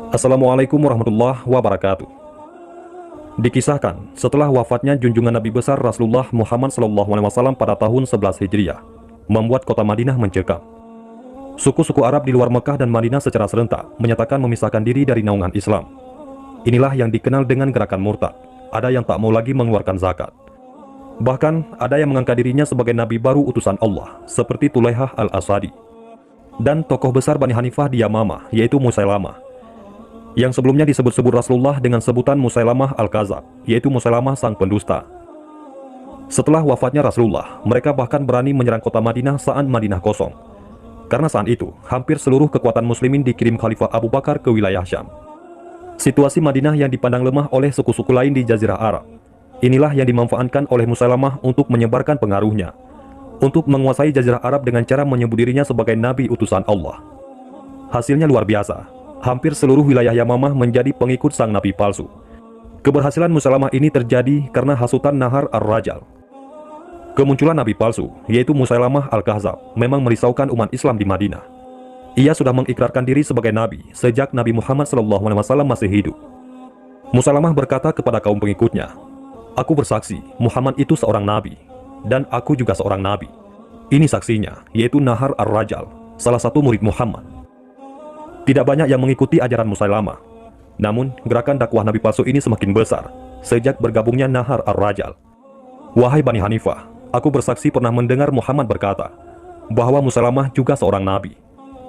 Assalamualaikum warahmatullahi wabarakatuh. Dikisahkan, setelah wafatnya junjungan Nabi besar Rasulullah Muhammad SAW pada tahun 11 Hijriah, membuat kota Madinah mencekam. Suku-suku Arab di luar Mekah dan Madinah secara serentak menyatakan memisahkan diri dari naungan Islam. Inilah yang dikenal dengan gerakan murtad. Ada yang tak mau lagi mengeluarkan zakat. Bahkan, ada yang mengangkat dirinya sebagai Nabi baru utusan Allah, seperti Tulaihah al-Asadi. Dan tokoh besar Bani Hanifah di Yamamah, yaitu Musailamah, yang sebelumnya disebut-sebut Rasulullah dengan sebutan Musailamah al-Kadzab, yaitu Musailamah sang pendusta. Setelah wafatnya Rasulullah, mereka bahkan berani menyerang kota Madinah saat Madinah kosong. Karena saat itu, hampir seluruh kekuatan muslimin dikirim Khalifah Abu Bakar ke wilayah Syam. Situasi Madinah yang dipandang lemah oleh suku-suku lain di Jazirah Arab, inilah yang dimanfaatkan oleh Musailamah untuk menyebarkan pengaruhnya, untuk menguasai Jazirah Arab dengan cara menyebut dirinya sebagai Nabi utusan Allah. Hasilnya luar biasa. Hampir seluruh wilayah Yamamah menjadi pengikut sang nabi palsu. Keberhasilan Musailamah ini terjadi karena hasutan Nahar ar-Rajal. Kemunculan nabi palsu, yaitu Musailamah al-Kadzab, memang merisaukan umat Islam di Madinah. Ia sudah mengikrarkan diri sebagai nabi sejak Nabi Muhammad SAW masih hidup. Musailamah berkata kepada kaum pengikutnya, "Aku bersaksi, Muhammad itu seorang nabi, dan aku juga seorang nabi." Ini saksinya, yaitu Nahar ar-Rajal, salah satu murid Muhammad. Tidak banyak yang mengikuti ajaran Musailamah. Namun, gerakan dakwah nabi palsu ini semakin besar sejak bergabungnya Nahar ar-Rajal. "Wahai Bani Hanifah, aku bersaksi pernah mendengar Muhammad berkata bahwa Musailamah juga seorang nabi,"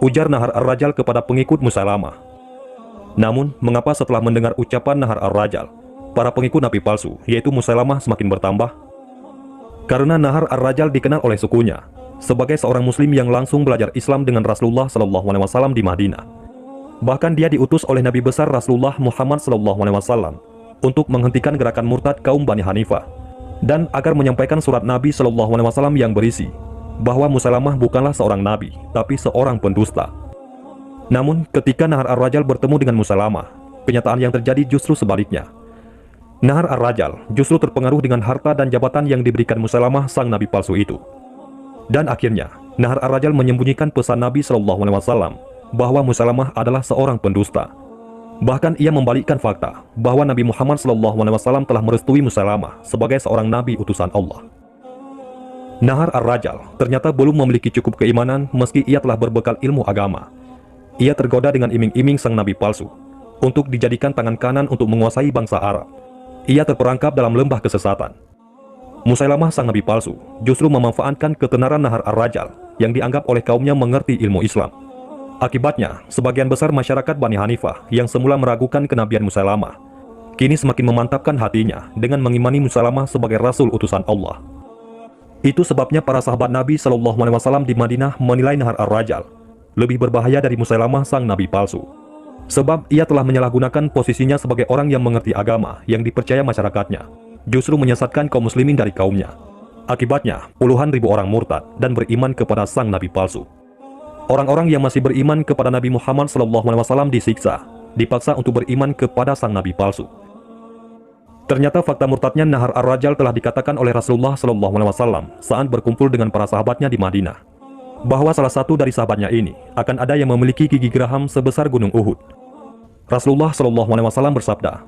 ujar Nahar ar-Rajal kepada pengikut Musailamah. Namun, mengapa setelah mendengar ucapan Nahar ar-Rajal, para pengikut nabi palsu, yaitu Musailamah, semakin bertambah? Karena Nahar ar-Rajal dikenal oleh sukunya sebagai seorang muslim yang langsung belajar Islam dengan Rasulullah SAW di Madinah. Bahkan dia diutus oleh Nabi besar Rasulullah Muhammad SAW untuk menghentikan gerakan murtad kaum Bani Hanifah, dan agar menyampaikan surat Nabi SAW yang berisi bahwa Musailamah bukanlah seorang nabi, tapi seorang pendusta. Namun, ketika Nahar ar-Rajal bertemu dengan Musailamah, kenyataan yang terjadi justru sebaliknya. Nahar ar-Rajal justru terpengaruh dengan harta dan jabatan yang diberikan Musailamah sang nabi palsu itu. Dan akhirnya, Nahar ar-Rajal menyembunyikan pesan Nabi SAW bahwa Musailamah adalah seorang pendusta. Bahkan ia membalikkan fakta bahwa Nabi Muhammad SAW telah merestui Musailamah sebagai seorang nabi utusan Allah. Nahar ar-Rajal ternyata belum memiliki cukup keimanan meski ia telah berbekal ilmu agama. Ia tergoda dengan iming-iming sang nabi palsu untuk dijadikan tangan kanan untuk menguasai bangsa Arab. Ia terperangkap dalam lembah kesesatan. Musailamah sang nabi palsu justru memanfaatkan ketenaran Nahar ar-Rajal yang dianggap oleh kaumnya mengerti ilmu Islam. Akibatnya, sebagian besar masyarakat Bani Hanifah yang semula meragukan kenabian Musailamah, kini semakin memantapkan hatinya dengan mengimani Musailamah sebagai Rasul utusan Allah. Itu sebabnya para sahabat Nabi SAW di Madinah menilai Nahar ar-Rajal lebih berbahaya dari Musailamah sang nabi palsu. Sebab ia telah menyalahgunakan posisinya sebagai orang yang mengerti agama yang dipercaya masyarakatnya, justru menyesatkan kaum muslimin dari kaumnya. Akibatnya, puluhan ribu orang murtad dan beriman kepada sang nabi palsu. Orang-orang yang masih beriman kepada Nabi Muhammad SAW disiksa, dipaksa untuk beriman kepada sang nabi palsu. Ternyata fakta murtadnya Nahar ar-Rajal telah dikatakan oleh Rasulullah SAW saat berkumpul dengan para sahabatnya di Madinah, bahwa salah satu dari sahabatnya ini akan ada yang memiliki gigi geraham sebesar gunung Uhud. Rasulullah SAW bersabda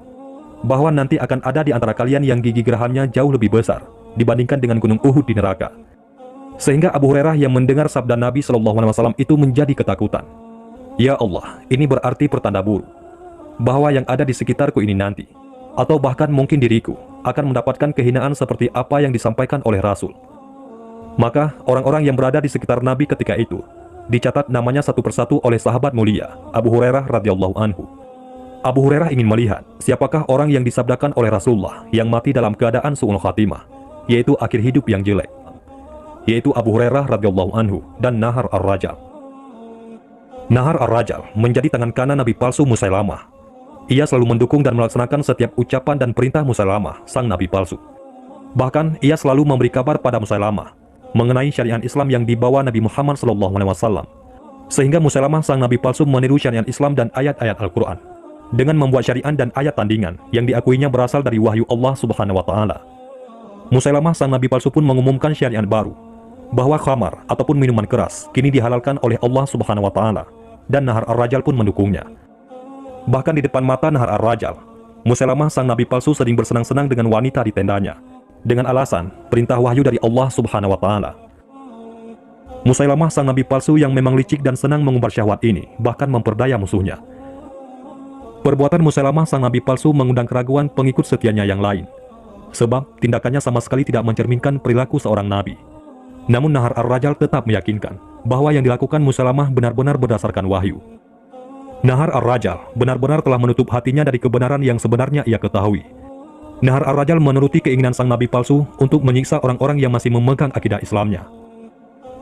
bahwa nanti akan ada di antara kalian yang gigi gerahamnya jauh lebih besar dibandingkan dengan gunung Uhud di neraka. Sehingga Abu Hurairah yang mendengar sabda Nabi SAW itu menjadi ketakutan. "Ya Allah, ini berarti pertanda buruk bahwa yang ada di sekitarku ini nanti, atau bahkan mungkin diriku, akan mendapatkan kehinaan seperti apa yang disampaikan oleh Rasul." Maka orang-orang yang berada di sekitar Nabi ketika itu dicatat namanya satu persatu oleh sahabat mulia Abu Hurairah radhiyallahu anhu. Abu Hurairah ingin melihat siapakah orang yang disabdakan oleh Rasulullah yang mati dalam keadaan su'ul khatimah, yaitu akhir hidup yang jelek, yaitu Abu Hurairah radhiyallahu anhu dan Nahar ar-Rajal. Nahar ar-Rajal menjadi tangan kanan nabi palsu Musailamah. Ia selalu mendukung dan melaksanakan setiap ucapan dan perintah Musailamah, sang nabi palsu. Bahkan ia selalu memberi kabar pada Musailamah mengenai syariat Islam yang dibawa Nabi Muhammad SAW. Sehingga Musailamah sang nabi palsu meniru syariat Islam dan ayat-ayat Al-Quran dengan membuat syariat dan ayat tandingan yang diakuinya berasal dari wahyu Allah Subhanahu wa Ta'ala. Musailamah sang nabi palsu pun mengumumkan syariat baru, bahwa khamar ataupun minuman keras kini dihalalkan oleh Allah Subhanahu wa Ta'ala, dan Nahar ar-Rajal pun mendukungnya. Bahkan di depan mata Nahar Ar-Rajal, Musailamah sang nabi palsu sering bersenang-senang dengan wanita di tendanya, dengan alasan perintah wahyu dari Allah Subhanahu wa Ta'ala. Musailamah sang nabi palsu yang memang licik dan senang mengumbar syahwat ini bahkan memperdaya musuhnya. Perbuatan Musailamah sang nabi palsu mengundang keraguan pengikut setianya yang lain, sebab tindakannya sama sekali tidak mencerminkan perilaku seorang nabi. Namun Nahar Ar-Rajal tetap meyakinkan bahwa yang dilakukan Musailamah benar-benar berdasarkan wahyu. Nahar Ar-Rajal benar-benar telah menutup hatinya dari kebenaran yang sebenarnya ia ketahui. Nahar Ar-Rajal menuruti keinginan sang nabi palsu untuk menyiksa orang-orang yang masih memegang akidah Islamnya.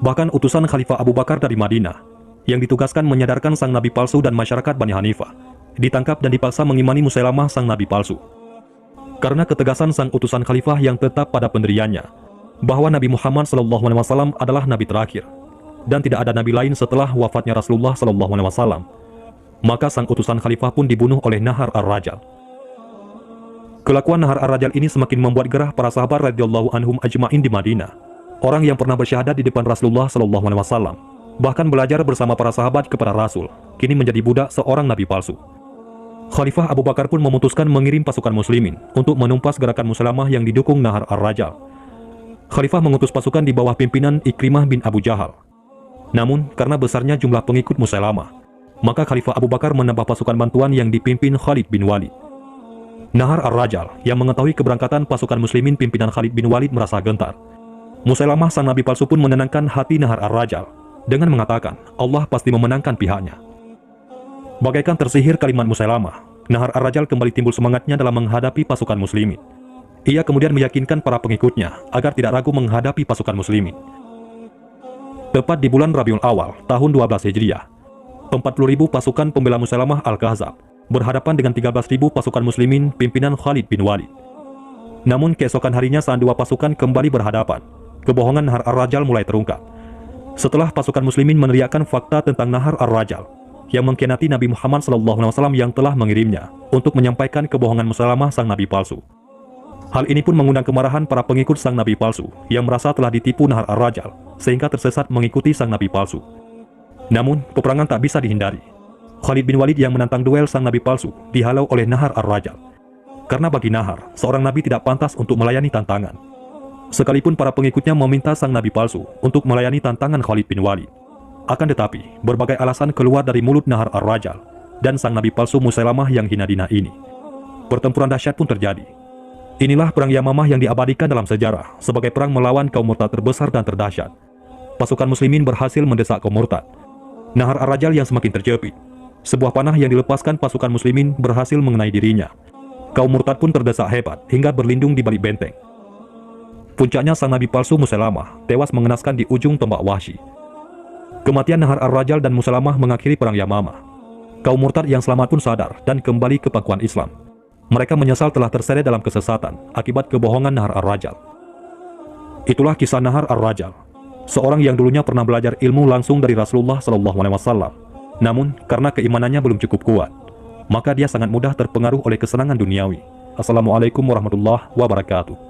Bahkan utusan Khalifah Abu Bakar dari Madinah, yang ditugaskan menyadarkan sang nabi palsu dan masyarakat Bani Hanifah, ditangkap dan dipaksa mengimani Musailamah sang nabi palsu. Karena ketegasan sang utusan Khalifah yang tetap pada pendiriannya, bahwa Nabi Muhammad SAW adalah nabi terakhir, dan tidak ada nabi lain setelah wafatnya Rasulullah SAW, maka sang utusan Khalifah pun dibunuh oleh Nahar Ar-Rajal. Kelakuan Nahar Ar-Rajal ini semakin membuat gerah para sahabat radhiyallahu anhum ajma'in di Madinah. Orang yang pernah bersyahadat di depan Rasulullah SAW, bahkan belajar bersama para sahabat kepada Rasul, kini menjadi budak seorang nabi palsu. Khalifah Abu Bakar pun memutuskan mengirim pasukan muslimin untuk menumpas gerakan Musailamah yang didukung Nahar Ar-Rajal. Khalifah mengutus pasukan di bawah pimpinan Ikrimah bin Abu Jahal. Namun, karena besarnya jumlah pengikut Musailamah, maka Khalifah Abu Bakar menambah pasukan bantuan yang dipimpin Khalid bin Walid. Nahar Ar-Rajal yang mengetahui keberangkatan pasukan muslimin pimpinan Khalid bin Walid merasa gentar. Musailamah sang nabi palsu pun menenangkan hati Nahar Ar-Rajal dengan mengatakan Allah pasti memenangkan pihaknya. Bagaikan tersihir kalimat Musailamah, Nahar Ar-Rajal kembali timbul semangatnya dalam menghadapi pasukan muslimin. Ia kemudian meyakinkan para pengikutnya agar tidak ragu menghadapi pasukan muslimin. Tepat di bulan Rabiul Awal tahun 12 Hijriah, 40.000 pasukan pembela Musailamah Al-Kahzab berhadapan dengan 13.000 pasukan muslimin pimpinan Khalid bin Walid. Namun keesokan harinya saat dua pasukan kembali berhadapan, kebohongan Nahar Ar-Rajal mulai terungkap. Setelah pasukan muslimin meneriakkan fakta tentang Nahar Ar-Rajal yang mengkhianati Nabi Muhammad SAW yang telah mengirimnya untuk menyampaikan kebohongan Musailamah sang nabi palsu. Hal ini pun mengundang kemarahan para pengikut sang nabi palsu yang merasa telah ditipu Nahar Ar-Rajal sehingga tersesat mengikuti sang nabi palsu. Namun, peperangan tak bisa dihindari. Khalid bin Walid yang menantang duel sang nabi palsu dihalau oleh Nahar Ar-Rajal. Karena bagi Nahar, seorang nabi tidak pantas untuk melayani tantangan. Sekalipun para pengikutnya meminta sang nabi palsu untuk melayani tantangan Khalid bin Walid. Akan tetapi, berbagai alasan keluar dari mulut Nahar Ar-Rajal dan sang nabi palsu Musailamah yang hina dina ini. Pertempuran dahsyat pun terjadi. Inilah perang Yamamah yang diabadikan dalam sejarah sebagai perang melawan kaum murtad terbesar dan terdahsyat. Pasukan muslimin berhasil mendesak kaum murtad. Nahar Ar-Rajal yang semakin terjepit. Sebuah panah yang dilepaskan pasukan muslimin berhasil mengenai dirinya. Kaum murtad pun terdesak hebat hingga berlindung di balik benteng. Puncaknya sang nabi palsu Musailamah tewas mengenaskan di ujung tombak Wahsy. Kematian Nahar Ar-Rajal dan Musailamah mengakhiri perang Yamamah. Kaum murtad yang selamat pun sadar dan kembali ke pangkuan Islam. Mereka menyesal telah terseret dalam kesesatan akibat kebohongan Nahar Ar-Rajal. Itulah kisah Nahar Ar-Rajal, seorang yang dulunya pernah belajar ilmu langsung dari Rasulullah SAW. Namun, karena keimanannya belum cukup kuat, maka dia sangat mudah terpengaruh oleh kesenangan duniawi. Assalamualaikum warahmatullahi wabarakatuh.